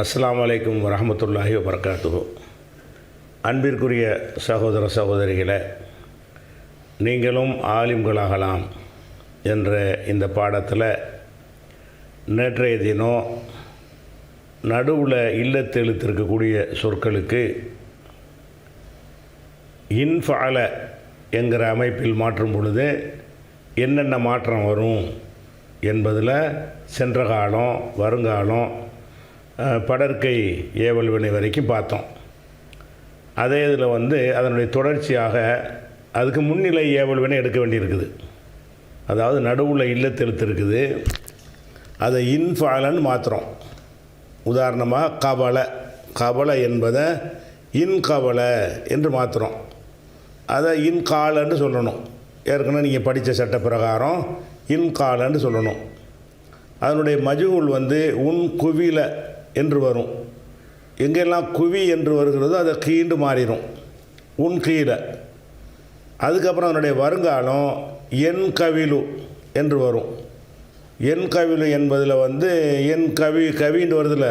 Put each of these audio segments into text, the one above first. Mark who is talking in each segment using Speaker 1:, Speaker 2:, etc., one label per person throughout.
Speaker 1: அஸ்ஸலாமு அலைக்கும் வரஹ்மத்துல்லாஹி வபரகாத்துஹு. அன்பிற்குரிய சகோதர சகோதரிகளே, நீங்களும் ஆலிம்களாகலாம் என்ற இந்த பாடத்தில் நேற்றைய தினம் நடுவில் இல்லத்தெழுத்திருக்கக்கூடிய சொற்களுக்கு இன்ஃபால என்கிற அமைப்பில் மாற்றும் பொழுது என்னென்ன மாற்றம் வரும் என்பதில் சென்ற காலம், வருங்காலம், படற்கை ஏவல் வினை வரைக்கும் பார்த்தோம். அதே இதில் அதனுடைய தொடர்ச்சியாக அதுக்கு முன்னிலை ஏவல் வினை எடுக்க வேண்டியிருக்குது. அதாவது நடுவில் இல்லத்தெழுத்து இருக்குது, அதை இன்ஃபாலன்னு மாற்றுறோம். உதாரணமாக கபலை என்பதை இன்கபலை என்று மாற்றுறோம். அதை இன்காலன்னு சொல்லணும். ஏற்கனவே நீங்கள் படித்த சட்ட பிரகாரம் இன்காலன்னு சொல்லணும். அதனுடைய மஜ்ஹூல் உன் குவில என்று வரும். எங்கெல்லாம் குவி என்று வருகிறதோ அதை கீண்டு மாறிடும், உன் கீழ. அதுக்கப்புறம் அதனுடைய வருங்காலம் என் கவிலு என்று வரும். என் கவிலு என்பதில் என் கவின்னு வருதில்ல,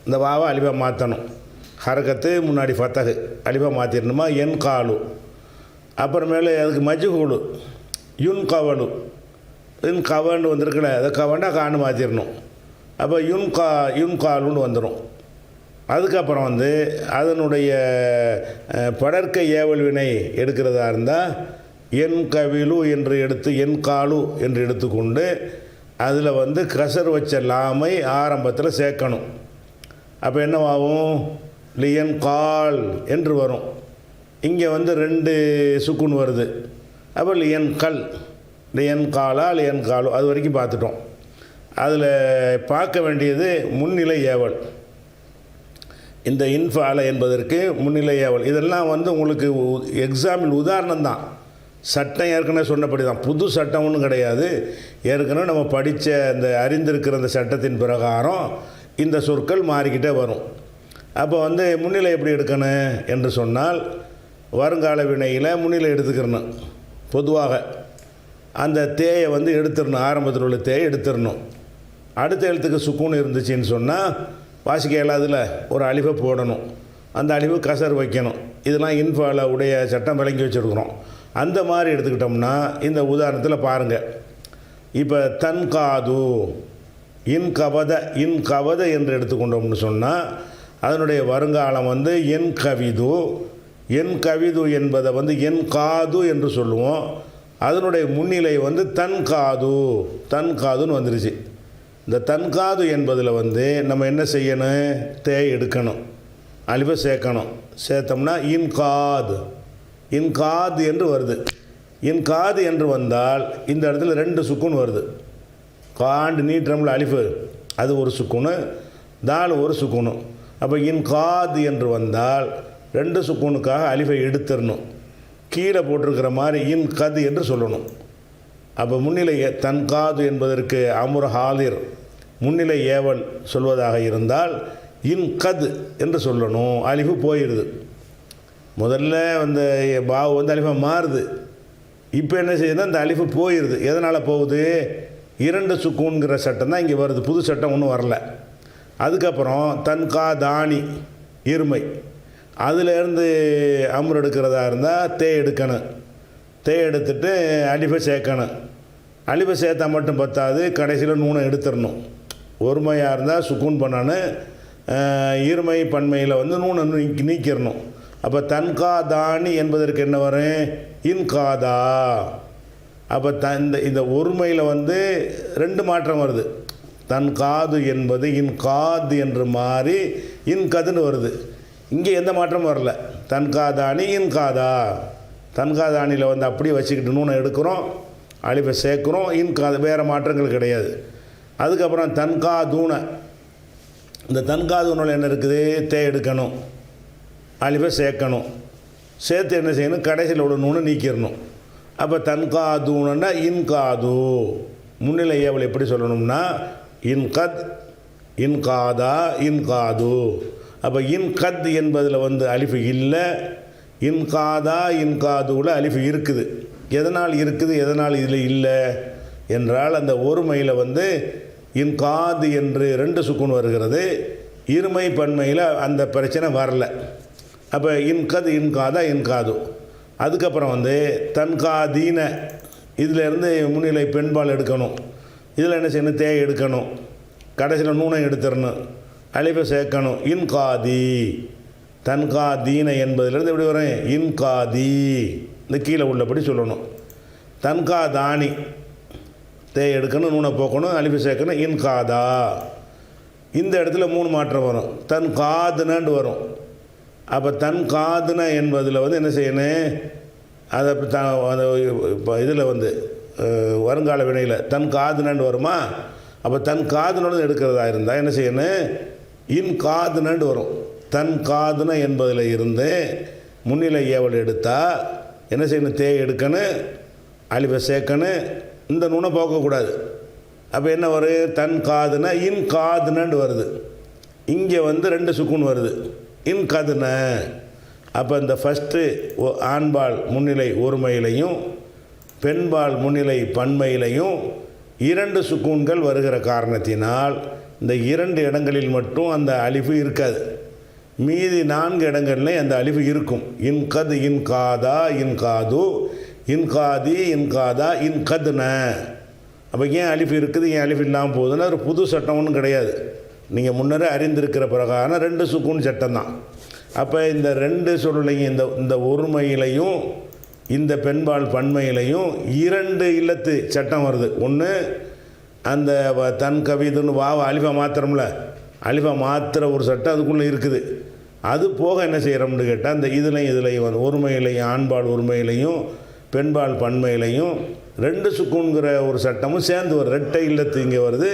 Speaker 1: இந்த வாவை அலிஃபா மாற்றணும். ஹரக்கத்து முன்னாடி ஃபத்தகு அலிஃபா மாற்றிடணுமா, என் காலு. அப்புறமேலே அதுக்கு மஜ்ஹூலு யுன் கவலு. யுன் கவன்னு வந்திருக்கல, அதை கவண்டா கான்னு மாற்றிடணும். அப்போ யுன் காலுன்னு வந்துடும். அதுக்கப்புறம் அதனுடைய படற்கை ஏவல் வினை எடுக்கிறதா இருந்தால் என் கவிலு என்று எடுத்து என் காலு என்று எடுத்துக்கொண்டு அதில் கசர் வச்ச லாமை ஆரம்பத்தில் சேர்க்கணும். அப்போ என்னவாகும், லியன் கால் என்று வரும். இங்கே 2 சுக்குன் வருது. அப்போ லியன் கல், லியன் காலா லியன் காலு, அது வரைக்கும் பார்த்துட்டோம். அதில் பார்க்க வேண்டியது முன்னிலை ஏவல். இந்த இன்ஃபால என்பதற்கு முன்னிலை ஏவல். இதெல்லாம் உங்களுக்கு எக்ஸாம்பிள் உதாரணம் தான். சட்டம் ஏற்கனவே சொன்னபடி தான், புது சட்டம் ஒன்றும் கிடையாது. ஏற்கனவே நம்ம படித்த அந்த அறிந்திருக்கிற அந்த சட்டத்தின் பிரகாரம் இந்த சொற்கள் மாறிக்கிட்டே வரும். அப்போ முன்னிலை எப்படி எடுக்கணும் என்று சொன்னால், வருங்கால வினையில் முன்னிலை எடுத்துக்கிறணும். பொதுவாக அந்த தேயை எடுத்துடணும், ஆரம்பத்தில் உள்ள தேயை எடுத்துடணும். அடுத்த எழுத்துக்கு சுக்கூன் இருந்துச்சுன்னு சொன்னால் வாசிக்க இயலாதுல, ஒரு அலிஃபை போடணும். அந்த அலிஃபு கசர் வைக்கணும். இதெல்லாம் இன்ஃபால உடைய சட்டம் விளங்கி வச்சுருக்குறோம். அந்த மாதிரி எடுத்துக்கிட்டோம்னா இந்த உதாரணத்தில் பாருங்கள். இப்போ தன்காது இன்கவத என்று எடுத்துக்கொண்டோம்னு சொன்னால் அதனுடைய வருங்காலம் என் கவிது என்பதை என் காது என்று சொல்லுவோம். அதனுடைய முன்னிலை தன்காதுன்னு வந்துருச்சு. இந்த தன்காது என்பதில் நம்ம என்ன செய்யணும், தேய் எடுக்கணும், அலிஃபை சேர்க்கணும். சேர்த்தோம்னா இன்காது என்று வருது. இன்காது என்று வந்தால் இந்த இடத்துல 2 சுக்குன் வருது. காண்டு நீட்டம்ல அலிஃபு, அது ஒரு சுக்குனு, தால் ஒரு சுக்குனு. அப்போ இன்காது என்று வந்தால் 2 சுக்குனுக்காக அலிஃபை எடுத்துடணும். கீழே போட்டிருக்கிற மாதிரி இன்கது என்று சொல்லணும். அப்போ முன்னிலை தன்காது என்பதற்கு அமுர் ஹாலிர் முன்னிலை ஏவல் சொல்வதாக இருந்தால் இன்கது என்று சொல்லணும். அலிஃபு போயிடுது. முதல்ல பாவு அலிஃபா மாறுது. இப்போ என்ன செய்யுதுன்னா அந்த அலிஃபு போயிடுது. எதனால் போகுது, 2 சுக்கூன்கிற சட்டம் தான் இங்கே வருது. புது சட்டம் ஒன்றும் வரல. அதுக்கப்புறம் தன்கா தானி இருமை, அதிலேருந்து அம்ரு எடுக்கிறதா இருந்தால் தே எடுக்கணும். தே எடுத்துட்டு அலிஃபை சேர்க்கணும். அலிஃபை சேர்த்தா மட்டும் பத்தாது, கடைசியில் நூனை எடுத்துடணும். ஒருமையாக இருந்தால் சுக்கூன் பண்ணணும், இருமை பன்மையில் நூனை நீக்கிடணும். அப்போ தன்கா தானி என்பதற்கு என்ன வரும், இன்காதா. அப்போ இந்த ஒருமையில் 2 மாற்றம் வருது. தன்காது என்பது இன்காது என்று மாறி இன்கதுன்னு வருது. இங்கே எந்த மாற்றமும் வரல. தன்காதானி இன்காதா. தன்காதானியில் அப்படியே வச்சுக்கிட்டு நூனை எடுக்கிறோம், அலிஃபை சேர்க்குறோம், இன்காது, வேறு மாற்றங்கள் கிடையாது. அதுக்கப்புறம் தன்காதூனை, இந்த தன்காதூனில் என்ன இருக்குது, தே எடுக்கணும், அலிஃபை சேர்க்கணும். சேர்த்து என்ன செய்யணும், கடைசியில் உள்ள நூனை நீக்கிடணும். அப்போ தன்காதூனா இன்காது. முன்னிலை ஏவல் எப்படி சொல்லணும்னா இன்கத், இன்காதா, இன்காது. அப்போ இன்கத் என்பதில் அலிஃபு இல்லை, இன்காதா இன்காதுவில் அலிஃபு இருக்குது. எதனால் இருக்குது, எதனால் இதில் இல்லை என்றால் அந்த ஒருமையில் இன்காது என்று 2 சுக்குன் வருகிறது. இருமை பன்மையில் அந்த பிரச்சனை வரல. அப்போ இன்கது இன்காதா இன்காது. அதுக்கப்புறம் வந்து தன்காதீன இதிலேருந்து முன்னிலை பெண்பால் எடுக்கணும். இதில் என்ன செய்யணும்? தே எடுக்கணும். கடைசியில் நூனை எடுத்துடணும். அலிஃபை சேர்க்கணும். இன்காதி தன்காதீன என்பதிலிருந்து எப்படி வரும்? இன்காதி. இந்த கீழே உள்ளபடி சொல்லணும். தன்காதானி தே எடுக்கணும், நூனை போக்கணும், அலிஃபை சேர்க்கணும். இன்காதா இந்த இடத்துல 3 மாற்றம் வரும். தன்காதுனன்னு வரும். அப்போ தன்காதுன என்பதில் வந்து என்ன செய்யணும்? அதை இப்போ இதில் வந்து வருங்கால வினையில் தன்காதுனன்னு வருமா? அப்போ தன்காதுனோடு எடுக்கிறதா இருந்தால் என்ன செய்யணும்? இன்காதுனன்னு வரும். தன்காதுன என்பதில் இருந்து முன்னிலை ஏவல் எடுத்தால் என்ன செய்யணும்? தே எடுக்கணும், அலிஃபை சேர்க்கணும், இந்த நுணை போக்கக்கூடாது. அப்போ என்ன வரும்? தன்காதுன இன்காதுனன்னு வருது. இங்கே வந்து 2 சுக்குன் வருது. இன்கதுன. அப்போ இந்த ஃபஸ்ட்டு ஆண்பால் முன்னிலை ஒருமையிலையும் பெண்பால் முன்னிலை பன்மையிலையும் 2 சுக்கூன்கள் வருகிற காரணத்தினால் இந்த 2 இடங்களில் மட்டும் அந்த அலிஃபு இருக்காது. மீதி 4 இடங்கள்லேயும் அந்த அலிஃபு இருக்கும். இன்கது இன்காதா இன்காது இன்காதி இன்காதா இன்கதுன. அப்போ ஏன் அலிஃபு இருக்குது, ஏன் அலிஃபு இல்லாமல் போகுதுன்னா ஒரு புது சட்டம் ஒன்றும் கிடையாது. நீங்கள் முன்னரே அறிந்திருக்கிற பிரகாரம் 2 சுக்கூன் சட்டம் தான். அப்போ இந்த 2 சொல்லையும் இந்த ஒருமையிலையும் இந்த பெண்பால் பன்மையிலையும் 2 இல்லத்து சட்டம் வருது. ஒன்று அந்த தன் கவிதுன்னு வாவ அலிஃபா மாத்திரம்ல, அலிஃபா மாத்திர ஒரு சட்டம் அதுக்குள்ளே இருக்குது. அது போக என்ன செய்கிறோம்னு கேட்டால் இந்த இதுலையும் வந்து ஒருமையிலையும் ஆண்பால் ஒருமையிலையும் பெண்பால் பன்மையிலையும் 2 சுக்குங்கிற ஒரு சட்டமும் சேர்ந்து வருது. 2 இல்லத்து இங்கே வருது.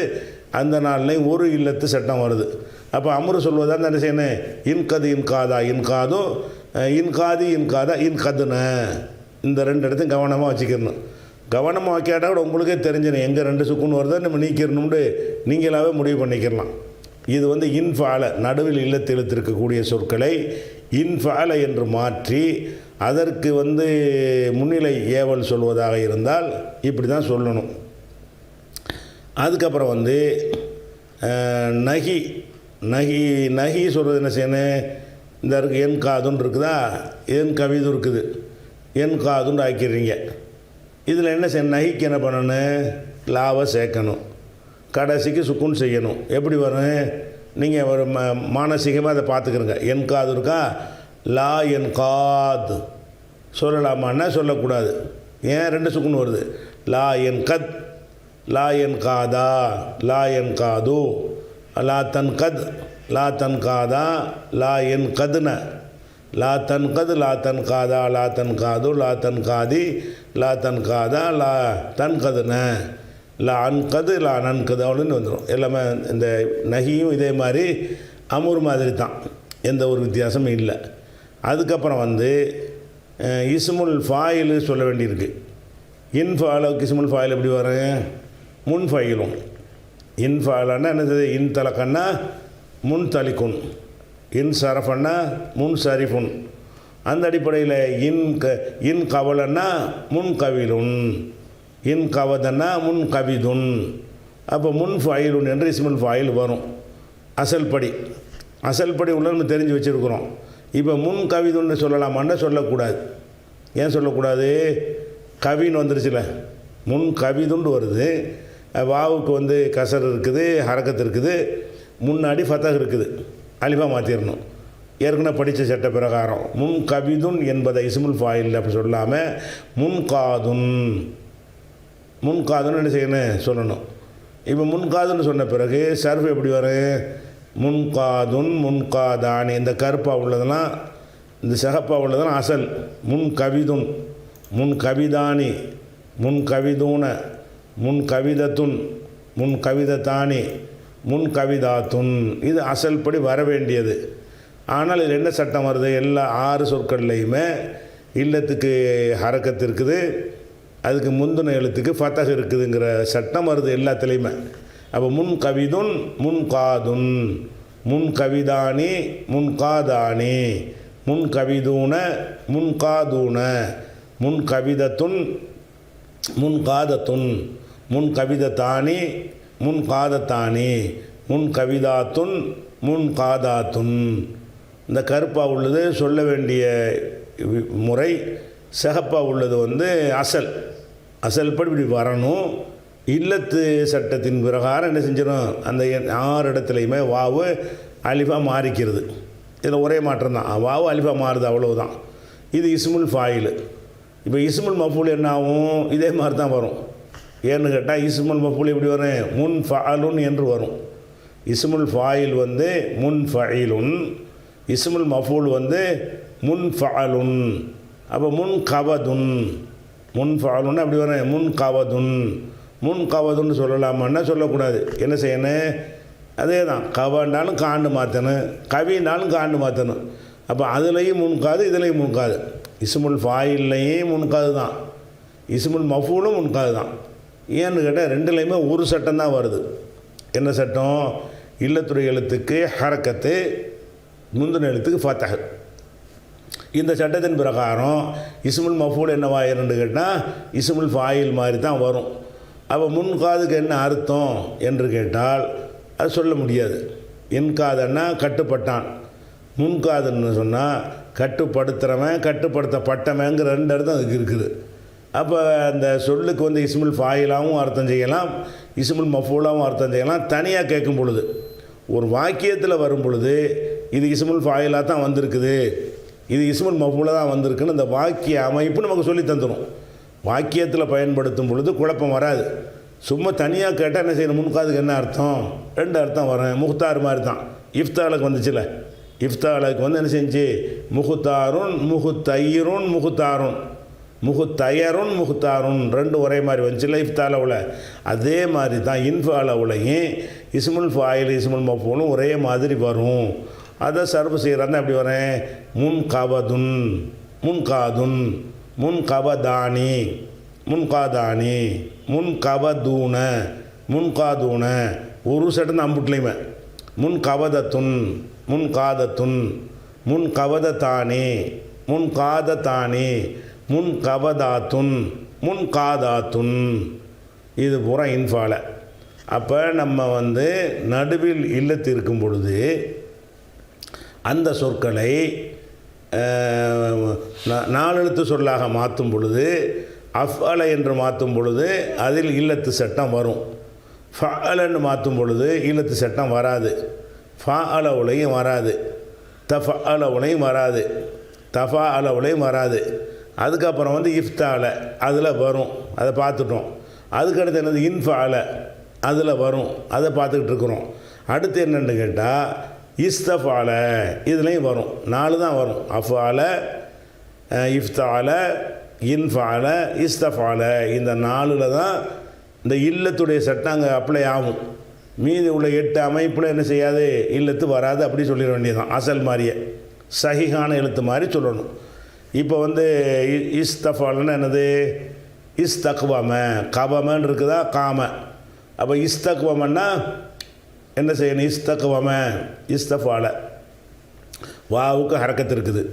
Speaker 1: அந்த நாள்லையும் 1 இல்லத்து சட்டம் வருது. அப்போ அமரு சொல்வதாக என்ன செய்யணும்? இன்கது இன்காதா இன்காதும் இன்காதி இன்காதா இன்கதுன. இந்த 2 இடத்தையும் கவனமாக வச்சுக்கணும். கவனமாக வைக்காட்டா கூட உங்களுக்கே தெரிஞ்சிடும் எங்கே 2 சுக்குன்னு வருதோ நம்ம நீக்கிடணும்னு நீங்களாகவே முடிவு பண்ணிக்கலாம். இது வந்து இன்ஃபால நடுவில் இல்லத்து இழுத்திருக்கக்கூடிய சொற்களை இன்ஃபால என்று மாற்றி அதற்கு வந்து முன்னிலை ஏவல் சொல்வதாக இருந்தால் இப்படி தான் சொல்லணும். அதுக்கப்புறம் வந்து நகி நகி நகி சொல்கிறது என்ன செய்யணும்? இந்த இருக்குது என் காதுன்னு இருக்குதா, என் கவிது இருக்குது, என் காதுன்னு ஆக்கிடுறீங்க. இதில் என்ன செய்யணும்? நகிக்கு என்ன பண்ணணும்? லாவை சேர்க்கணும், கடைசிக்கு சுக்குன் செய்யணும். எப்படி வரும்? நீங்கள் ஒரு மானசீகமாக அதை பார்த்துக்கிறங்க. என் காது இருக்கா, லா என் காது சொல்லலாமான்னா சொல்லக்கூடாது. ஏன்? 2 சுக்குன் வருது. லா என் கத், லா என் காதா, லா என் காது, லா தன் கத், லா தன் காதா, லா என் கதுன, லா தன் கது, லா தன் காதா, லா தன் காது, லா தன் காதி, லா தன் காதா, லா தன் கதுன, லா அன்கது, லா நன்கது அப்படின்னு வந்துடும். எல்லாமே இந்த நகியும் இதே மாதிரி அமூர் மாதிரி தான், எந்த ஒரு வித்தியாசமும் இல்லை. அதுக்கப்புறம் வந்து இஸ்முல் ஃபாயில் சொல்ல வேண்டியிருக்கு. இன்ஃபாலுக்கு இஸ்முல் ஃபாயில் எப்படி வரும்? முன் ஃபைலும். இன்ஃபாலன்னா என்னது? இன் தலக்கன்னா முன் தலிக்குன், இன் சரஃபன்னா முன் சரிஃபுன். அந்த அடிப்படையில் இன் கவலன்னா முன் கவிலுன், இன் கவதன்னா முன் கவிதுன். அப்போ முன் ஃபைலுன் என்று இஸ்முல் ஃபாயில் வரும். அசல் படி உள்ள நம்ம தெரிஞ்சு வச்சுருக்குறோம். இப்போ முன் கவிதுன்னு சொல்லலாமான்னா சொல்லக்கூடாது. ஏன் சொல்லக்கூடாது? கவின்னு வந்துருச்சுல, முன் கவிதுண்டு வருது. வாவுக்கு வந்து கசர் இருக்குது, ஹரக்கத்து இருக்குது, முன்னாடி ஃபத்தஹ் இருக்குது, அலிஃபா மாற்றிடணும். ஏற்கனவே படித்த சட்ட பிரகாரம் முன் கவிதுன் என்பதை இஸ்முல் ஃபாயில் அப்படி சொல்லாமல் முன்காதுன்னு என்ன செய்யணும்? சொல்லணும். இப்போ முன்காதுன்னு சொன்ன பிறகு சர்ஃப் எப்படி வரும்? முன்காதுன் முன்காதானி. இந்த கருப்பாக உள்ளதெல்லாம் இந்த சிகப்பாக உள்ளதெல்லாம் அசல். முன் கவிதுன், முன் கவிதானி, முன் கவிதூன, முன் கவிதத்துன், முன் கவிதத்தானி, முன் கவிதாத்துன். இது அசல் படி வர வேண்டியது. ஆனால் இதில் என்ன சட்டம் வருது? எல்லா 6 சொற்கள்லையுமே இல்லத்துக்கு ஹரக்கத்து இருக்குது, அதுக்கு முந்தின எழுத்துக்கு ஃபத்தஹ் இருக்குதுங்கிற சட்டம் வருது எல்லாத்துலேயுமே. அப்போ முன் கவிதுன் முன் காதுன், முன் கவிதானி முன் காதானி, முன் கவிதூன முன் காதூன, முன் கவிதத்துன் முன் காதத்துன், முன் கவிதத்தானி முன் காதத்தானி, முன் கவிதாத்துன் முன் காதாத்துன். இந்த கருப்பாக உள்ளது சொல்ல வேண்டிய முறை, சிகப்பாக உள்ளது வந்து அசல் படி இப்படி வரணும். இல்லத்து சட்டத்தின் பிரகாரம் என்ன செஞ்சிடும், அந்த 6 இடத்துலையுமே வாவு அலிஃபாக மாறிக்கிறது. இதில் ஒரே மாற்றம் தான், வாவு அலிஃபாக மாறுது, அவ்வளவுதான். இது இஸ்முல் ஃபாயில். இப்போ இஸ்முல் மஃபூல் என்ன ஆகும், இதே மாதிரி தான் வரும். ஏன்னு கேட்டால் இஸ்முல் மஃபூல் எப்படி வரும், முன் ஃபஅலுன் என்று வரும். இஸ்முல் ஃபாயில் வந்து முன் ஃபஇலுன், இஸ்முல் மஃபூல் வந்து முன் ஃபஅலுன். அப்போ முன் கவதுன், முன் ஃபஅலுன்னு அப்படி வரும். முன் கவதுன்னு சொல்லலாமான்னா சொல்லக்கூடாது. என்ன செய்யணும், அதே தான், கவண்டாலும் காண்டு மாற்றணும், கவினாலும் காண்டு மாற்றணும். அப்போ அதுலேயும் முன்காது, இதுலேயும் முன்காது. இஸ்முல் ஃபாயில்லையும் முன்காது தான், இஸ்முல் மஃபூலும் முன்காது தான். ஏன்னு கேட்டால் ரெண்டுலேயுமே ஒரு சட்டம் தான் வருது. என்ன சட்டம், இல்லத்துறை எழுத்துக்கு ஹரக்கத்து, முந்தின எழுத்துக்கு ஃபத்தஹ். இந்த சட்டத்தின் பிரகாரம் இஸ்முல் மஃபூல் என்னவாயிருன்னு கேட்டால் இஸ்முல் ஃபாயில் மாதிரி தான் வரும். அப்போ முன்காதுக்கு என்ன அர்த்தம் என்று கேட்டால் அது சொல்ல முடியாது. என்காதன்னா கட்டுப்பட்டான், முன்காதுன்னு சொன்னால் கட்டுப்படுத்துகிறவன், கட்டுப்படுத்தப்பட்டவங்கிற 2 அர்த்தம் அதுக்கு இருக்குது. அப்போ அந்த சொல்லுக்கு வந்து இஸ்முல் ஃபாயிலாகவும் அர்த்தம் செய்யலாம், இஸ்முல் மஃபூலாகவும் அர்த்தம் செய்யலாம். தனியாக கேட்கும் பொழுது, ஒரு வாக்கியத்தில் வரும் பொழுது இது இஸ்முல் ஃபாயிலாக தான் வந்திருக்குது, இது இஸ்முல் மஃபூலாக தான் வந்திருக்குன்னு அந்த வாக்கிய அமைப்பு நமக்கு சொல்லி தந்துடும். வாக்கியத்தில் பயன்படுத்தும் பொழுது குழப்பம் வராது. சும்மா தனியாக கேட்டால் என்ன செய்யணும், முன்காதுக்கு என்ன அர்த்தம், 2 அர்த்தம் வரும். முஹ்தார் மாதிரி தான், இஃப்தாலுக்கு வந்துச்சுல, இஃப்தாலுக்கு வந்து என்ன செஞ்சு முஹ்தாருன் முஹ்தைருன் முஹ்தாருன், முஹ்தையருன் முஹ்தாருன் 2 ஒரே மாதிரி வந்துச்சுல இஃப்தாலவில். அதே மாதிரி தான் இன்ஃபாலவுலையும் இஸ்முல் ஃபாயில் இஸ்முல் மஃபூலும் ஒரே மாதிரி வரும். அதை சர்வ் செய்கிறாருன்னா அப்படி வரேன், முன்கவதுன் முன்காதுன், முன்கவதானி முன்காதானி, முன்கவதூன முன்காதூன, ஒரு சட்டம் அம்புட்லையுமே. முன்கவதத்துன் முன்காதத்துன், முன்கவதத்தானி முன்காதத்தானி, முன்கவதாத்துன் முன்காதாத்துன். இது பூரா இன்ஃபால. அப்போ நம்ம வந்து நடுவில் இல்லத்து இருக்கும் பொழுது அந்த சொற்களை 4 எழுத்து சொல்லாக மாற்றும் பொழுது, அஃஅல என்று மாற்றும் பொழுது அதில் இல்லத்து சட்டம் வரும். ஃபஅலன்னு மாற்றும் பொழுது இல்லத்து சட்டம் வராது. ஃபஅலவுலையும் வராது, தஃஅலவுலையும் வராது, தஃஅலவுலையும் வராது. அதுக்கப்புறம் வந்து இஃப்தால அதில் வரும், அதை பார்த்துட்டோம். அதுக்கடுத்து என்னது இன்ஃபால அதில் வரும், அதை பார்த்துக்கிட்டு இருக்கிறோம். அடுத்து என்னென்னு கேட்டால் இஸ்தஃபால இதுலேயும் வரும். 4 தான் வரும், அஃபால இஃப்தால இன்ஃபால இஸ்தஃபால. இந்த 4ல் தான் இந்த இல்லத்துடைய சட்டம் அங்கே அப்ளை ஆகும். மீதி உள்ள 8 அமைப்பில் என்ன செய்யாது, இல்லத்து வராது. அப்படி சொல்லிட வேண்டியதுதான், அசல் மாதிரியே சஹிஹான எழுத்து மாதிரி சொல்லணும். இப்போ வந்து இஸ்தஃபாலன்னு என்னது, இஸ்தக்வம, கவமன்னு இருக்குதா, காம. அப்போ இஸ்தக்வமன்னா என்ன செய்யணும், இஸ்தக்வம இஸ்தஃபால. வாவுக்கு ஹரக்கத்து இருக்குது,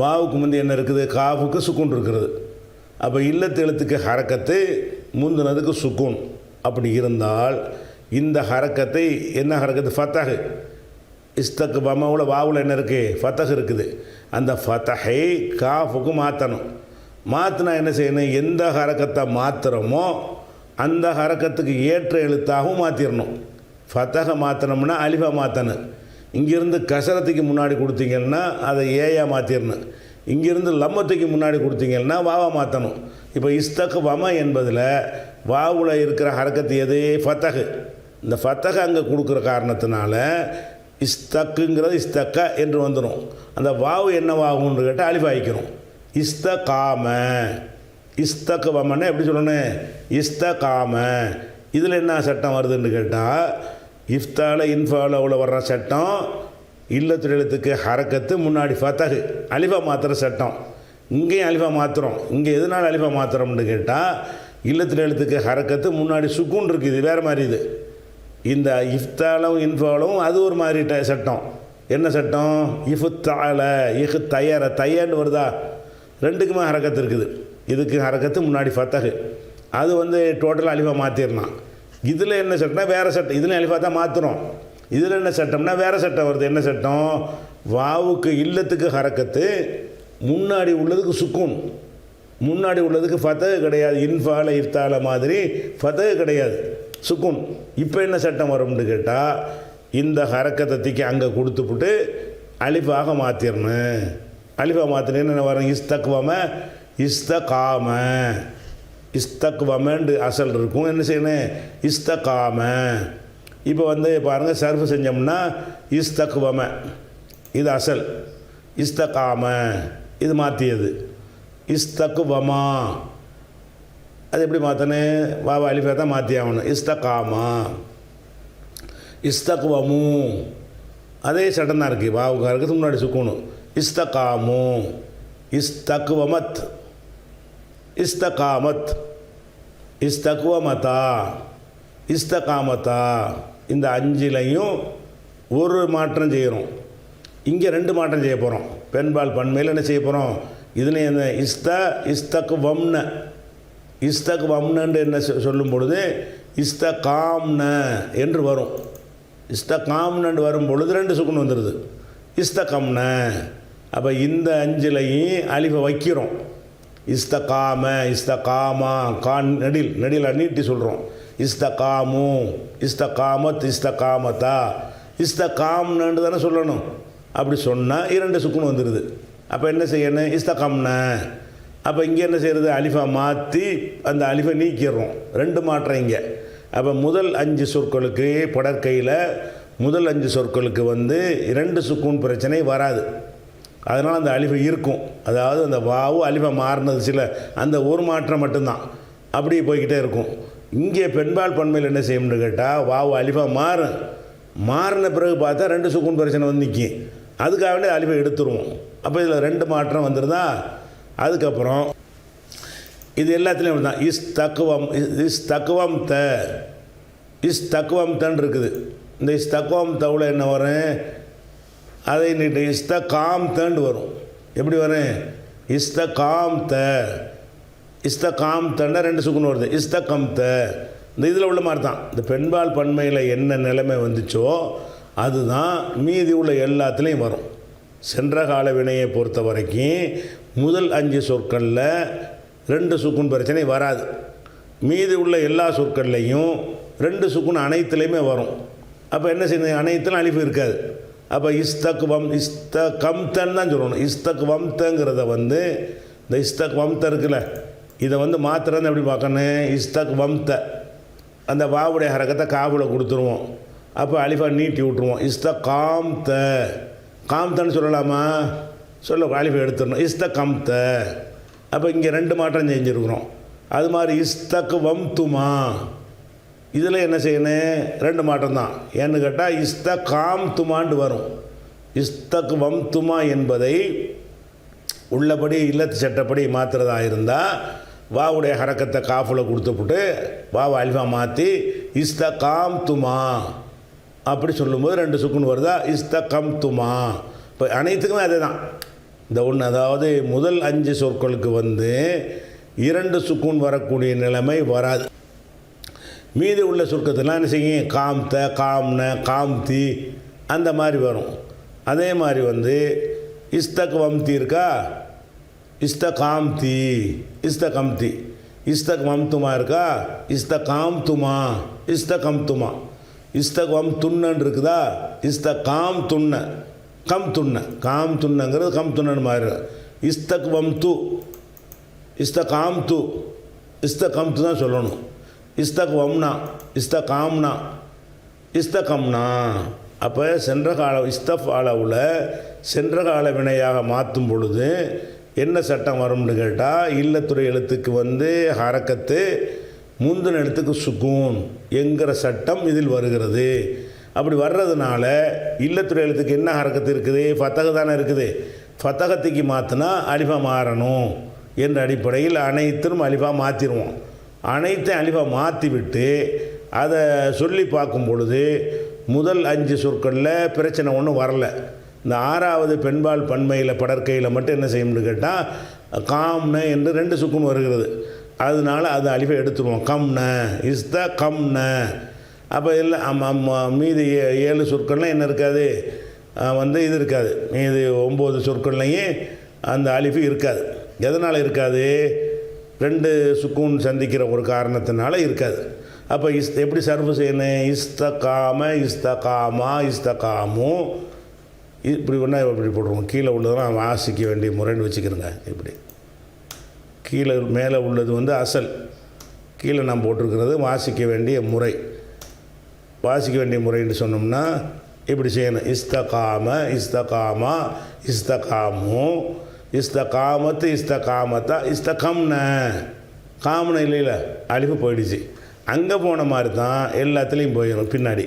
Speaker 1: வாவுக்கு முந்தி என்ன இருக்குது, காஃபுக்கு சுக்கூன் இருக்கிறது. அப்போ இல்லத்து எழுத்துக்கு ஹரக்கத்து, முந்தினதுக்கு சுக்கூன். அப்படி இருந்தால் இந்த ஹரக்கத்தை என்ன ஹரக்கத்து, ஃபத்தஹ். இஸ்தக்வமோட வாவில் என்ன இருக்குது, ஃபத்தஹ் இருக்குது. அந்த ஃபத்தஹை காஃபுக்கு மாற்றணும். மாற்றினா என்ன செய்யணும், எந்த ஹரக்கத்தை மாற்றுறோமோ அந்த ஹரக்கத்துக்கு ஏற்ற எழுத்தாகவும் மாற்றிடணும். ஃபத்தஹை மாற்றினோம்னா அலிஃபா மாற்றணும். இங்கேருந்து கசரத்துக்கு முன்னாடி கொடுத்தீங்கன்னா அதை ஏயா மாற்றிடணும். இங்கேருந்து லம்மத்துக்கு முன்னாடி கொடுத்தீங்கன்னா வாவா மாற்றணும். இப்போ இஸ்தக்வம என்பதில் வாவில் இருக்கிற ஹரக்கத்து எது, ஃபத்தஹ். இந்த ஃபத்தஹ் அங்கே கொடுக்குற காரணத்தினால இஸ்தக்குங்கிறது இஸ்தக்க என்று வந்துடும். அந்த வாவு என்னவாகும்னு கேட்டால் அலிஃபா ஆகிக்கிறோம். இஸ்தகாம, இஸ்தக்வமன்னா எப்படி சொல்லணும், இஸ்தகாம. இதில் என்ன சட்டம் வருதுன்னு கேட்டால் இஃப்தால இன்ஃபாவில் வர்ற சட்டம், இல்லத்து எழுத்துக்கு ஹரக்கத்து முன்னாடி ஃபத்தஹ், அலிஃபா மாற்றுற சட்டம். இங்கேயும் அலிஃபா மாற்றுறோம். இங்கே எதனால் அலிஃபா மாற்றுறோம்னு கேட்டால் இல்லத்து எழுத்துக்கு ஹரக்கத்து முன்னாடி சுக்கூன் இருக்குது, இது வேறு மாதிரி. இது இந்த இஃப்தாலும் இன்ஃபாலும் அது ஒரு மாதிரி சட்டம். என்ன சட்டம், இஃப்தால இஹ் தயர, தையன்னு வருதா, 2க்குமே ஹரக்கத்து இருக்குது. இதுக்கு ஹரக்கத்து முன்னாடி ஃபத்தஹ், அது வந்து டோட்டலாக அலிஃபா மாற்றிடலாம். இதில் என்ன சட்டம்னா வேறு சட்டம், இதில் அலிஃபா தான் மாற்றுறோம். இதில் என்ன சட்டம்னா வேறு சட்டம் வருது. என்ன சட்டம்? வாவுக்கு இல்லத்துக்கு ஹரக்கத்து, முன்னாடி உள்ளதுக்கு சுக்கூன், முன்னாடி உள்ளதுக்கு ஃபதஹ் கிடையாது. இன்ஃபால இஃப்தால மாதிரி ஃபதஹ் கிடையாது, சுக்கூன். இப்போ என்ன சட்டம் வரும்னு கேட்டால், இந்த ஹரக்கத்தை தூக்கி அங்கே கொடுத்துப்புட்டு அலிஃபாக மாற்றிடணும். அலிஃபாக மாற்றினேன்னு என்ன வரும்? இஸ்தக்வம இஸ்தகாம, இஸ்தக்வமன்று அசல் இருக்கும். என்ன செய்யணும்? இஸ்தகாம. இப்போ வந்து பாருங்கள், சர்ஃபு செஞ்சோம்னா இஸ்தக்வம இது அசல், இஸ்தகாம இது மாற்றியது, இஸ்தக்வமா அது எப்படி மாற்றணும்? வாவா அலிஃபா தான் மாற்றி ஆகணும். இஸ்தகாமா, இஸ்தக்வமு அதே சட்டம் தான் இருக்குது. வாவுக்கு இருக்கிறது முன்னாடி சுக்கணும். இஸ்தகாமு, இஸ்தக்வமத், இஸ்தகாமத், இஸ்தக்வமதா, இஸ்தகாமதா. இந்த அஞ்சிலையும் ஒரு மாற்றம் செய்கிறோம். இங்கே 2 மாற்றம் செய்ய போகிறோம். பெண்பால் பன்மையில் என்ன செய்ய போகிறோம்? இதுலேயும் என்ன இஸ்தக்வம்ன, இஸ்தக்வம்னு என்ன சொல்லும் பொழுது இஸ்தகாம்ன என்று வரும். இஸ்தகாம்னு வரும் பொழுது 2 சுக்குன்னு வந்துடுது, இஸ்தகம்ன. அப்போ இந்த அஞ்சிலையும் அலிஃபை வைக்கிறோம். இஸ்தகாம, இஸ்தகாமா, கான் நெடில் நீட்டி சொல்கிறோம். இஸ்தகாமு, இஸ்தகாமத், இஸ்தகாமத்தா, இஸ்தகாம்னு தானே சொல்லணும். அப்படி சொன்னால் 2 சுக்குன்னு வந்துடுது. அப்போ என்ன செய்யணும்? இஸ்தகாம்ன. அப்போ இங்கே என்ன செய்கிறது? அலிஃபா மாற்றி அந்த அலிஃபை நீக்கிடுறோம். 2 மாற்றம் இங்கே. அப்போ முதல் 5 சொற்களுக்கு படற்கையில் முதல் 5 சொற்களுக்கு வந்து 2 சுக்கூன் பிரச்சனை வராது. அதனால் அந்த அலிஃபை இருக்கும். அதாவது அந்த வாவு அலிஃபை மாறினது சில அந்த ஒரு மாற்றம் மட்டும்தான், அப்படியே போய்கிட்டே இருக்கும். இங்கே பெண்பால் பன்மையில் என்ன செய்யணும்னு கேட்டால், வாவு அலிஃபா மாறின பிறகு பார்த்தா 2 சுக்கூன் பிரச்சனை வந்து நிற்கும். அதுக்காக வேண்டிய அலிஃபை எடுத்துருவோம். அப்போ இதில் 2 மாற்றம் வந்துடுதா. அதுக்கப்புறம் இது எல்லாத்துலேயும் தான் இஸ்தக்வம் த, இஸ்தக்வம் தன் இருக்குது. இந்த இஸ்தக்வம் தவில் என்ன வரும்? அதை நீட்டு இஸ்தகாம் தண்டு வரும். எப்படி வரும்? இஸ்தகாம் த, இஸ்தகாம் தண்டா 2 சுக்குன்னு வருது. இஸ்தகம் த. இந்த இதில் உள்ள மாதிரி தான். இந்த பெண்பால் பன்மையில் என்ன நிலைமை வந்துச்சோ அதுதான் மீதி உள்ள எல்லாத்துலேயும் வரும். சென்ற கால வினையை பொறுத்த வரைக்கும் முதல் 5 சொற்களில் 2 சுக்குன் பிரச்சனை வராது. மீதி உள்ள எல்லா சொற்கள்லையும் 2 சுக்குன் அனைத்துலேயுமே வரும். அப்போ என்ன செய்யணும்? அனைத்துலும் அலிஃபு இருக்காது. அப்போ இஸ்தகம்தன் தான் சொல்லணும். இஸ்தக்வம்தங்கிறத வந்து இந்த இஸ்தக்வம்த இருக்குல்ல, இதை வந்து மாத்திரம் எப்படி பார்க்கணும்? இஸ்தக்வம்த அந்த வாவுடைய ஹரக்கத்தை காவில் கொடுத்துருவோம். அப்போ அலிஃபா நீட்டி விட்டுருவோம். இஸ்தகாம்த, காம்தன்னு சொல்லலாமா? சொல்ல அலிஃபை எடுத்துடணும். இஸ்தகம்த. அப்போ இங்கே 2 மாற்றம் செஞ்சுருக்குறோம். அது மாதிரி இஸ்தக்வம்துமா, இதில் என்ன செய்யணும்? 2 மாற்றம் தான். ஏன்னு கேட்டால் இஸ்தகாம்துமான்னு வரும். இஸ்தக்வம்துமா என்பதை உள்ளபடி இல்லத்து சட்டப்படி மாற்றுறதா இருந்தால் வாவுடைய ஹரக்கத்தை காஃபில் கொடுத்துப்புட்டு வாவை அல்ஃபா மாற்றி இஸ்தகாம்துமா அப்படி சொல்லும்போது 2 சுக்குன்னு வருதா? இஸ்தகம்துமா. இப்போ அனைத்துக்குமே அதே தான். இந்த ஒன்று, அதாவது முதல் 5 சொற்களுக்கு வந்து 2 சுக்குன் வரக்கூடிய நிலைமை வராது. மீதி உள்ள சொற்கத்தெல்லாம் என்ன செய்யும்? காம்த, காம்ன, காம்தி அந்த மாதிரி வரும். அதே மாதிரி வந்து இஸ்தக்வம்தி இருக்கா? இஸ்தகாம்தி, இஸ்தகம்தி. இஸ்தக்வம்துமா இருக்கா? இஸ்தகாம்துமா, இஸ்தகம்துமா. இஸ்தக்வம்துன்னு இருக்குதா? இஸ்தகாம்துன்ன, கம்துன்ன. காம்துன்னங்கிறது கம்துன்னு மாதிரி. இஸ்தக்வம்து, இஸ்தகாம்து, இஸ்தகம்து தான் சொல்லணும். இஸ்தக்வம்னா, இஸ்தகாம்னா, இஸ்தகம்னா. அப்போ சென்ற கால இஸ்தஃபாலவில் சென்ற கால வினையாக மாற்றும் பொழுது என்ன சட்டம் வரும்னு கேட்டால், இல்லத்துறை எழுத்துக்கு வந்து ஹரக்கத்து, முந்தின எழுத்துக்கு சுக்கூன் என்கிற சட்டம் இதில் வருகிறது. அப்படி வர்றதுனால இல்லத்துறை எழுத்துக்கு என்ன ஹரக்கத்து இருக்குது? ஃபத்தக தானே இருக்குது. ஃபத்தகத்துக்கு மாற்றினா அலிஃபா மாறணும் என்ற அடிப்படையில் அனைத்திலும் அலிஃபா மாற்றிடுவோம். அனைத்தையும் அலிஃபா மாற்றி விட்டு அதை சொல்லி பார்க்கும் பொழுது முதல் 5 சொற்களில் பிரச்சனை ஒன்றும் வரல. இந்த 6வது பெண்பால் பன்மையில் படற்கையில் மட்டும் என்ன செய்யணும்னு கேட்டால், காம்ன என்று 2 சுக்குன்னு வருகிறது. அதனால அது அலிஃபை எடுத்துருவோம். கம்ன, இஸ்த கம்ன. அப்போ இல்லை மீதி 7 சொற்கள்லாம் என்ன இருக்காது, வந்து இது இருக்காது. மீதி 9 சொற்கள்லையும் அந்த அலிஃபு இருக்காது. எதனால் இருக்காது? 2 சுக்கூன் சந்திக்கிற ஒரு காரணத்தினால இருக்காது. அப்போ எப்படி சர்ஃபு செய்யணும்? இஸ்தகாம, இஸ்தகாமா, இஸ்தகாமு, இப்படி ஒன்றா இப்படி போட்டுருவோம். கீழே உள்ளதெல்லாம் வாசிக்க வேண்டிய முறைன்னு வச்சுக்கிறோங்க. இப்படி கீழே மேலே உள்ளது வந்து அசல், கீழே நாம் போட்டிருக்கிறது வாசிக்க வேண்டிய முறை. வாசிக்க வேண்டிய முறைன்னு சொன்னோம்னா இப்படி செய்யணும். இஸ்தகாம, இஸ்தகாமா, இஸ்தகாமு, இஸ்தகாமத்து, இஸ்தகாமத்தா, இஸ்தகம்ன. காமன இல்லையில அலிஃபு போயிடுச்சு. அங்கே போன மாதிரி தான் எல்லாத்துலேயும் போயிடும் பின்னாடி.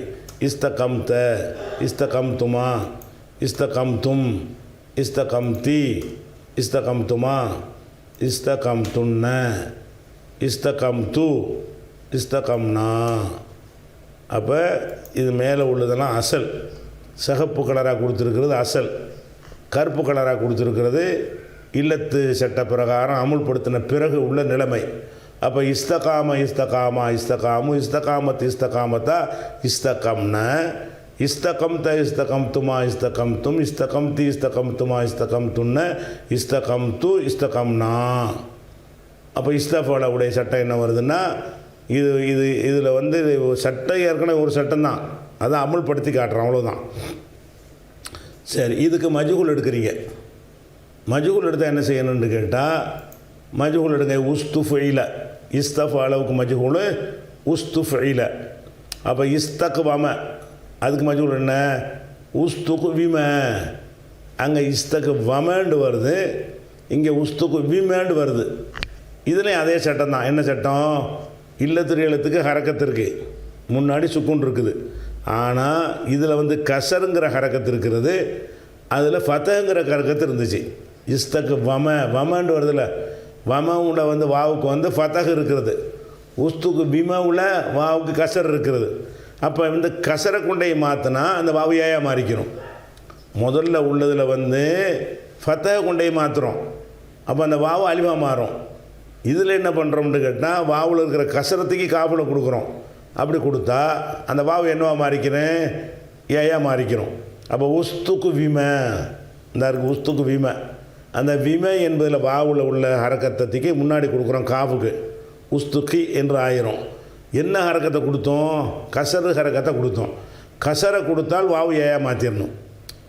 Speaker 1: இஸ்தகம்த, இஸ்தகம்துமா, இஸ்தகம்தும், இஸ்தகம்தி, இஸ்தகம்துமா, இஸ்தகம்துன்ன, இஸ்தகம்து, இஸ்தகம்னா. அப்போ இது மேலே உள்ளதெல்லாம் அசல். சிகப்பு கலராக கொடுத்துருக்கிறது அசல், கருப்பு கலராக கொடுத்துருக்கிறது இல்லத்து சட்ட பிரகாரம் அமுல்படுத்தின பிறகு உள்ள நிலைமை. அப்போ இஸ்தகாம, இஸ்தகாமா, இஸ்தகாமு, இஸ்தகாமத், இஸ்தகாமத்தா, இஸ்தகம்ன, இஸ்தகம்த, இஸ்தகம்துமா, இஸ்தகம்தும், இஸ்தகம்தி, இஸ்தகம்துமா, இஸ்தகம்துன்ன, இஸ்தகம்து, இஸ்தகம்னா. அப்போ இஸ்தஃபாவுடைய சட்டம் என்ன வருதுன்னா, இதில் வந்து சட்டம் ஏற்கனவே ஒரு சட்டம் தான், அதை அமுல்படுத்தி காட்டுறோம், அவ்வளோதான். சரி, இதுக்கு மஜ்ஹூல் எடுக்கிறீங்க. மஜ்ஹூல் எடுத்தால் என்ன செய்யணும்னு கேட்டால், மஜ்ஹூல் எடுங்க. உஸ்துஃபைல, இஸ்தஃப் அளவுக்கு மஜ்ஹூல் உஸ்துஃபைல. அப்போ இஸ்தக்வம, அதுக்கு மஜ்ஹூல் என்ன? உஸ்துக்கு விம. அங்கே இஸ்தக்கு வமண்டு வருது, இங்கே உஸ்துக்கு விமண்டு வருது. இதுலேயும் அதே சட்டம் தான். என்ன சட்டம்? இல்லத்திரு எழுத்துக்கு ஹரக்கத்து இருக்குது, முன்னாடி சுக்குன் இருக்குது. ஆனால் இதில் வந்து கசருங்கிற ஹரக்கத்து இருக்கிறது, அதில் ஃபத்தங்கிற ஹரக்கத்து இருந்துச்சு. இஸ்தக்கு வம, வமண்டு வருதுல்ல, வமவுல வந்து வாவுக்கு வந்து ஃபத்தகு இருக்கிறது, உஸ்துக்கு பிமவுல வாவுக்கு கசர் இருக்கிறது. அப்போ இந்த கசரை கொண்டையை மாற்றினா அந்த வாவு ஏயா மாறிக்கணும். முதல்ல உள்ளதில் வந்து ஃபத்தக கொண்டையை மாற்றுறோம், அப்போ அந்த வாவு அலிவா மாறும். இதில் என்ன பண்ணுறோம்னு கேட்டால், வாவில் இருக்கிற கசரத்துக்கு காஃபில் கொடுக்குறோம். அப்படி கொடுத்தா அந்த வாவு என்னவா மாறிக்கிறேன்? ஏயா மாறிக்கிறோம். அப்போ உஸ்துக்கு விம, இந்த இருக்குது உஸ்துக்கு விம. அந்த விம என்பதில் வாவில் உள்ள ஹரக்கத்தத்துக்கு முன்னாடி கொடுக்குறோம் காஃபுக்கு, உஸ்துக்கி என்று ஆயிரும். என்ன ஹரக்கத்தை கொடுத்தோம்? கசரு ஹரக்கத்தை கொடுத்தோம். கசரை கொடுத்தால் வாவு ஏயா மாற்றிடணும்.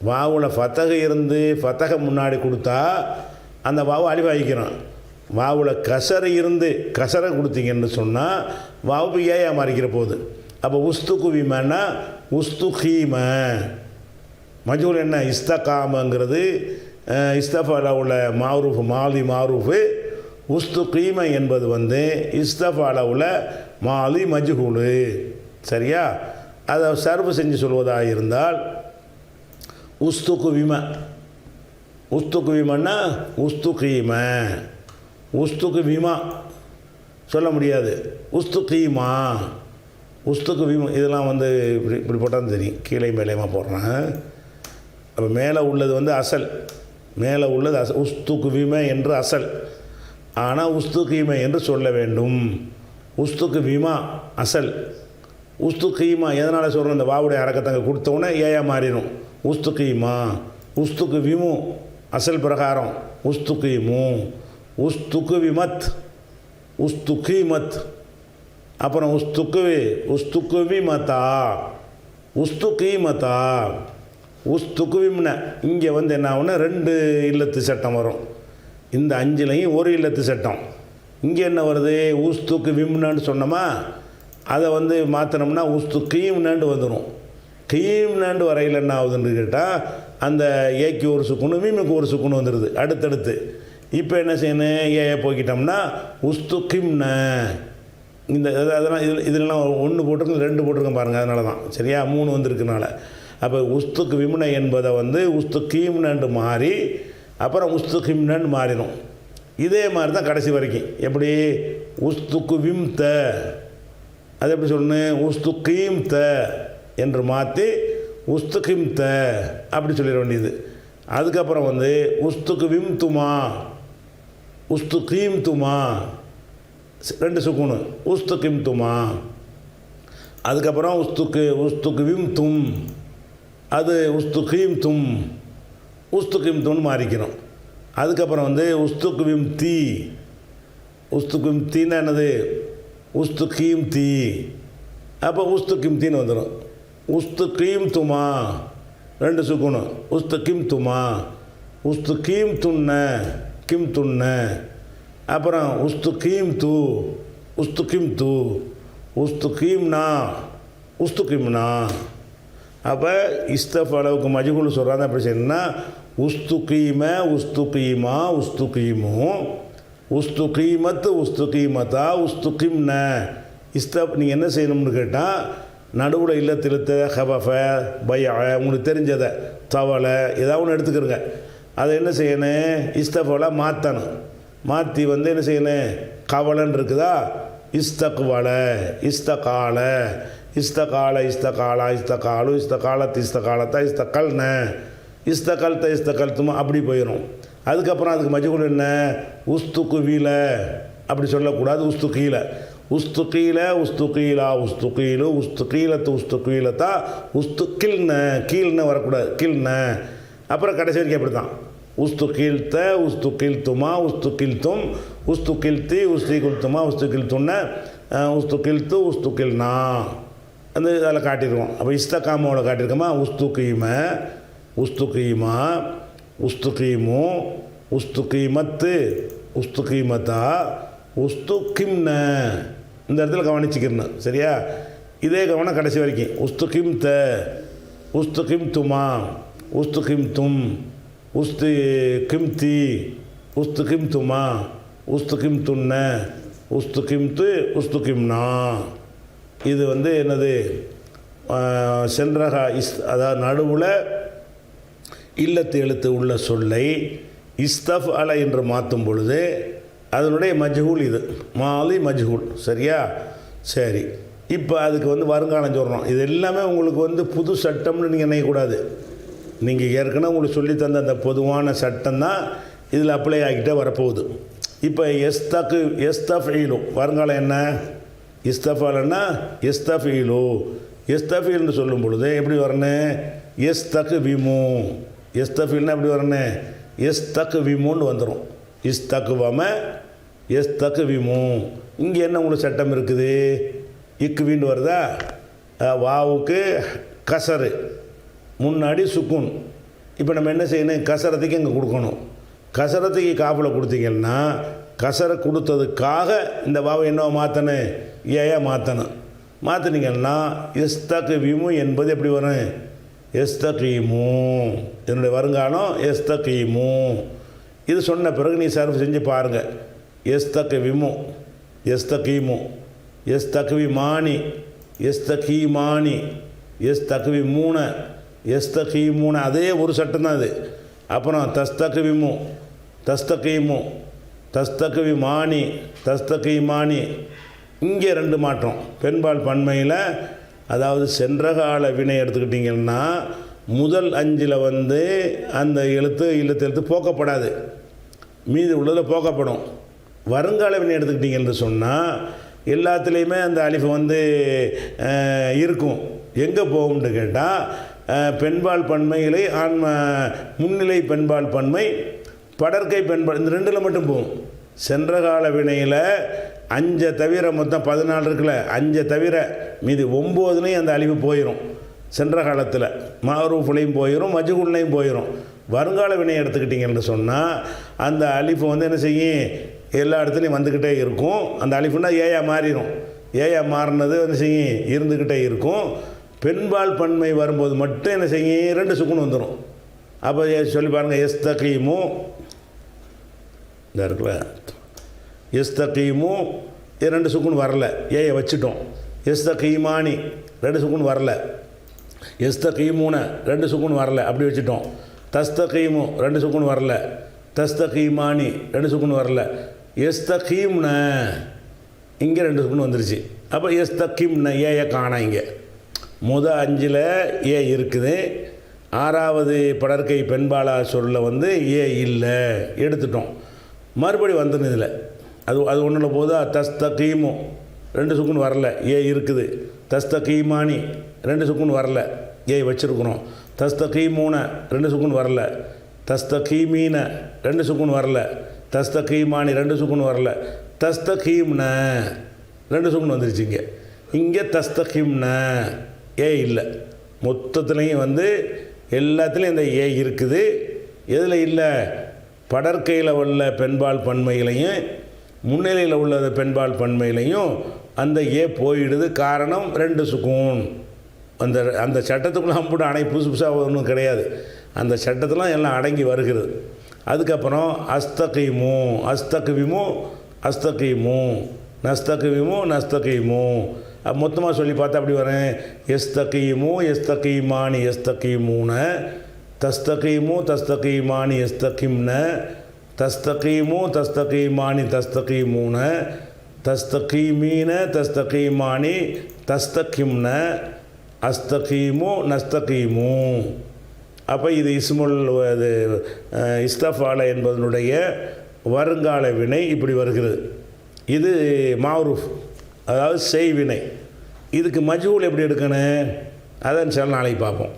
Speaker 1: வாவில் ஃபத்தக இருந்து ஃபத்தக முன்னாடி கொடுத்தா அந்த வாவு அழிவாகிக்கிறோம். வாவில் கசரை இருந்து கசரை கொடுத்தீங்கன்னு சொன்னால் வாவுக்கு ஏயா மாறிக்கிற போகுது. அப்போ உஸ்துக்கு விமன்னா உஸ்துகீம. மஜ்ஹூல் என்ன? இஸ்தகாமங்கிறது இஸ்தஃபாவில் உள்ள மாரூஃபு, மாலி மாரூஃபு. உஸ்துகீம என்பது வந்து இஸ்தஃபாவில் உள்ள மாலி மஜ்ஹூலு. சரியா? அதை சர்வு செஞ்சு சொல்வதாக இருந்தால் உஸ்துக்கு விம, உஸ்துக்கு விமன்னா உஸ்துகீம. உஸ்துக்கு விமா சொல்ல முடியாது, உஸ்துகீமா, உஸ்துக்கு விமா. இதெல்லாம் வந்து இப்படி போட்டால் தெரியும், கீழே மேலேயுமா போடுறேன். அப்போ மேலே உள்ளது வந்து அசல், மேலே உள்ளது அசல், உஸ்துக்கு விம என்று அசல். ஆனால் உஸ்துகீமை என்று சொல்ல வேண்டும். உஸ்துக்கு விமா அசல், உஸ்துகீமா எதனால் சொல்கிறோம்? இந்த வாவுடைய அரக்கத்தங்க கொடுத்தோன்னே ஏயா மாறிடும். உஸ்துகீமா, உஸ்துக்கு விமு அசல் பிரகாரம் உஸ்துகீமு, உஸ்துக்கு விமத், உஸ்துகீமத். அப்புறம் உஸ்துக்கு விமதா, உஸ்துகீமதா, உஸ்துக்கு விம்ன. இங்கே வந்து என்ன ஆகுனா 2 இல்லத்து சட்டம் வரும். இந்த 5லையும் ஒரு இல்லத்து சட்டம். இங்கே என்ன வருது? உஸ்துக்கு விம்னு சொன்னோமா, அதை வந்து மாற்றினோம்னா உஸ்துகீம்னு வந்துடும். கீம்னு வரையில் என்ன ஆகுதுன்னு கேட்டால், அந்த ஏக்கு ஒரு சுக்குனு மீமுக்கு ஒரு சுக்குனு வந்துடுது அடுத்தடுத்து. இப்போ என்ன செய்யணும்? ஏ போய்கிட்டோம்னா உஸ்துகிம்ன. இந்த அதெல்லாம் இதெல்லாம் 1 போட்டிருக்கோம், 2 போட்டிருக்கோம் பாருங்கள், அதனால தான். சரியா? 3 வந்திருக்கனால. அப்போ உஸ்துக்கு விம்ன என்பதை வந்து உஸ்துகீம்னு மாறி அப்புறம் உஸ்துகிம்னு மாறிடும். இதே மாதிரி தான் கடைசி வரைக்கும். எப்படி? உஸ்துக்கு விம்த, அது எப்படி சொல்லணும்? உஸ்துகீம்த என்று மாற்றி உஸ்துகிம்த அப்படி சொல்லிட வேண்டியது. அதுக்கப்புறம் வந்து உஸ்துக்கு விம்துமா, உஸ்துகீம்துமா, 2 சுக்குனு, உஸ்துகிம்துமா. அதுக்கப்புறம் உஸ்துக்குவிம் தும், அது உஸ்துகீம் தும், உஸ்துகீம் தும்னு மாறிக்கணும். அதுக்கப்புறம் வந்து உஸ்துக்குவிம் தீ, உஸ்துக்குவிம் தீன்னா என்னது, உஸ்துகீம் தீ, அப்போ உஸ்துகீம் தீன்னு வந்துடும். உஸ்துகீம் துமா, 2 சுக்குணும், உஸ்துகீம் துமா, உஸ்துகீம் துன்ன, கிம் துன்ன, அப்புறம் உஸ்துகீம் தூ, உஸ்துகீம் தூ, உஸ்துகீம்னா, உஸ்துகீம்னா. அப்போ இஸ்தஃப் அளவுக்கு மஜ்ஹூல் சொல்கிறாங்க. அப்படி செய்யணும்னா உஸ்துகீம, உஸ்துகீமா, உஸ்துகீமு, உஸ்துகீமத்து, உஸ்துகீமத்தா, உஸ்துகீம்ன. இஸ்தஃப் நீங்கள் என்ன செய்யணும்னு கேட்டால், நடுவில் இல்லத்திழுத்த ஹபஃப பய உங்களுக்கு தெரிஞ்சதை தவளை ஏதாவது ஒன்று எடுத்துக்கிறங்க. அதை என்ன செய்யணும், இஸ்தஃபெல்லாம் மாற்றணும். மாற்றி வந்து என்ன செய்யணும், கவலன்னு இருக்குதா, இஸ்தக்வல, இஸ்தகால, இஸ்தகால, இஸ்தகாலா, இஸ்தகாலு, இஸ்தகாலத், இஸ்தகாலத்தா, இஸ்தகல்ன, இஸ்தகல்த, இஸ்தகல்த்துமா அப்படி போயிடும். அதுக்கப்புறம் அதுக்கு மஜ்ஹூல் என்ன, உஸ்துகுவில அப்படி சொல்லக்கூடாது, உஸ்துகீல, உஸ்துகீல, உஸ்துகீலா, உஸ்துகீலு, உஸ்துகீலத்து, உஸ்துகீலத்தா, உஸ்துகில்ன, கீழ்னு வரக்கூடாது, கில்ன. அப்புறம் கடைசி வரைக்கும் அப்படி தான், உஸ்துகில்த, உஸ்துகில்துமா, உஸ்துகில்தும், உஸ்துகில்தி, உஸ்துகில்துமா, உஸ்துகில்துன்ன, உஸ்துகில்து, உஸ்துகில்னா. அந்த அதில் காட்டியிருக்கோம். அப்போ இஸ்தகாமாவில் காட்டியிருக்கோமா, உஸ்துகீம, உஸ்துகீமா, உஸ்துகீமு, உஸ்துகீமத்து, உஸ்துகீமத்தா, உஸ்துகிம்ன. இந்த இடத்துல கவனிச்சிக்கிறணும், சரியா? இதே கவனம் கடைசி வரைக்கும். உஸ்துகிம்த, உஸ்துகிம்துமா, உஸ்துகிம்தும், உஸ்துகிம்தி, உஸ்துகிம்துமா, உஸ்துகிம்துன்ன, உஸ்துகிம்து, உஸ்துகிம்னா. இது வந்து என்னது, சென்றகா அதாவது நடுவில் இல்லத்து எழுத்து உள்ள சொல்லை இஸ்தஃப் அல என்று மாற்றும் பொழுது அதனுடைய மஜ்ஹூல் இது மாலி மஜ்ஹூல், சரியா? சரி, இப்போ அதுக்கு வந்து வருங்காலம் சொல்கிறோம். இது எல்லாமே உங்களுக்கு வந்து புது சட்டம்னு நீங்கள் நினைக்கக்கூடாது. நீங்கள் ஏற்கனவே உங்களுக்கு சொல்லி தந்த அந்த பொதுவான சட்டம் தான் இதில் அப்ளை ஆகிட்டே வரப்போகுது. இப்போ எஸ்தஃபீலு வருங்காலம் என்ன, இஸ்தஃபாலன்னா எஸ்தஃபீலு. எஸ்தஃபீல்னு சொல்லும் பொழுது எப்படி வரணும், எஸ்தக்விமு. எஸ்தஃபீல்னா எப்படி வரணும், எஸ்தக்விமுன்னு வந்துடும். இஸ்தக்வம எஸ்தக்விமு. இங்கே என்ன உங்களுக்கு சட்டம் இருக்குது, இக்குவின்னு வருதா, வாவுக்கு கசரு, முன்னாடி சுக்குன். இப்போ நம்ம என்ன செய்யணும், கசரத்துக்கு இங்கே கொடுக்கணும். கசரத்துக்கு காப்பில் கொடுத்தீங்கன்னா கசரை கொடுத்ததுக்காக இந்த வாவை என்னவோ மாற்றணும், ஏயா மாற்றணும். மாற்றினீங்கன்னா எஸ்தக்விமு என்பது எப்படி வரும், எஸ்தகீமு. என்னுடைய வருங்காலம் எஸ்தகீமு. இது சொன்ன பிறகு நீ சர்வ் செஞ்சு பாருங்கள். எஸ்தக்விமு, எஸ்தகீமு, எஸ்தக்விமானி, எஸ்தகீமானி, எஸ்தக்விமூன, எஸ்தகீமூன. அதே ஒரு சட்டம் தான் அது. அப்புறம் தஸ்தக்விமு, தஸ்தகீமு, தஸ்தக்விமானி, தஸ்தகீமானி. இங்கே 2 மாற்றம். பெண்பால் பன்மையில் அதாவது சென்ற கால வினை எடுத்துக்கிட்டிங்கன்னா முதல் 5 வந்து அந்த இல்லத்து போக்கப்படாது, மீதி உள்ளதில் போக்கப்படும். வருங்கால வினை எடுத்துக்கிட்டிங்கன்னு சொன்னால் எல்லாத்துலேயுமே அந்த அலிஃபு வந்து இருக்கும். எங்கே போகும்னு கேட்டால் பெண்பால் பன்மைகளை முன்னிலை பெண்பால் பன்மை, படற்கை பெண்பால், இந்த 2ல் மட்டும் போகும். சென்ற கால வினையில் 5 தவிர மொத்தம் 14 இருக்குல்ல, 5 தவிர மீதி 9லையும் அந்த அழிவு போயிடும். சென்ற காலத்தில் மாரூஃப்லையும் போயிடும், மஜ்ஹூல்லையும் போயிடும். வருங்கால வினை எடுத்துக்கிட்டிங்கன்னு சொன்னால் அந்த அலிஃபு வந்து என்ன செய்யும், எல்லா இடத்துலையும் வந்துக்கிட்டே இருக்கும். அந்த அலிஃபுன்னா ஏயா மாறிடும். ஏயா மாறினது என்ன செய்யும், இருந்துக்கிட்டே இருக்கும். பெண்பால் பன்மை வரும்போது மட்டும் என்ன செய்யும், 2 சுக்குன்னு வந்துடும். அப்போ சொல்லி பாருங்கள், எஸ்தகீமு இந்த இருக்குல்ல, எஸ்தகீமு 2 சுக்குன்னு வரல, ஏயை வச்சுட்டோம். எஸ்தகீமானி 2 சுக்குன்னு வரல, எஸ்தகீமுன 2 சுக்குன்னு வரல, அப்படி வச்சுட்டோம். தஸ்தகீமு 2 சுக்குன்னு வரல, தஸ்தகீமானி 2 சுக்குன்னு வரல, எஸ்தகீம்ன இங்கே 2 சுக்குன்னு வந்துருச்சு. அப்போ எஸ்தகீம்ன ஏயை காணா. இங்கே முதல் 5ல் ஏ இருக்குது, 6வது படற்கை பெண்பாலா சொல்ல வந்து ஏ இல்லை, எடுத்துட்டோம். மறுபடி வந்துடும் இதில். அது ஒன்றில் போதா, தஸ்தகீமு 2 சுக்குன்னு வரல, ஏ இருக்குது. தஸ்தகீமானி 2 சுக்குன் வரல, ஏய் வச்சுருக்குறோம். தஸ்தகீமூன 2 சுக்குன் வரல. தஸ்தகீமீன 2 சுக்குன் வரல. தஸ்தகீமானி 2 சுக்குன் வரல. தஸ்தகீம்ன 2 சுக்குன் வந்துருச்சுங்க. இங்கே தஸ்தகீம்ன ஏ இல்லை. மொத்தத்துலேயும் வந்து எல்லாத்துலேயும் இந்த ஏ இருக்குது. எதில் இல்லை? படற்கையில் உள்ள பெண்பால் பன்மையிலையும் முன்னிலையில் உள்ள பெண்பால் பன்மையிலையும் அந்த ஏ போயிடுது. காரணம் 2 சுக்கூன். அந்த சட்டத்துக்குள்ளே அம்புட்டு புதுசு புதுசாக ஒன்றும் கிடையாது. அந்த சட்டத்தெலாம் எல்லாம் அடங்கி வருகிறது. அதுக்கப்புறம் அஸ்தகீமு அஸ்தகவிமு அஸ்தகீமு நஸ்தகவிமு நஸ்தகீமு. மொத்தமாக சொல்லி பார்த்தா அப்படி வரேன். எஸ்தகீமு எஸ்தகீமானி எஸ்தகீமூன தஸ்தகீமு தஸ்தகீமானி எஸ்தகிம்ன தஸ்தகீமு தஸ்தகீமானி தஸ்தகீமூன தஸ்தகீமீன தஸ்தகீமானி தஸ்தகிம்ன அஸ்தகீமு நஸ்தகீமு. அப்போ இது இஸ்முல் அது இஸ்தஃபால என்பதனுடைய வருங்கால வினை இப்படி வருகிறது. இது மாரூஃப், அதாவது செய்வினை. இதுக்கு மஜ்ஹூல் எப்படி எடுக்கணும்? அதை நாளைக்கு பார்ப்போம்.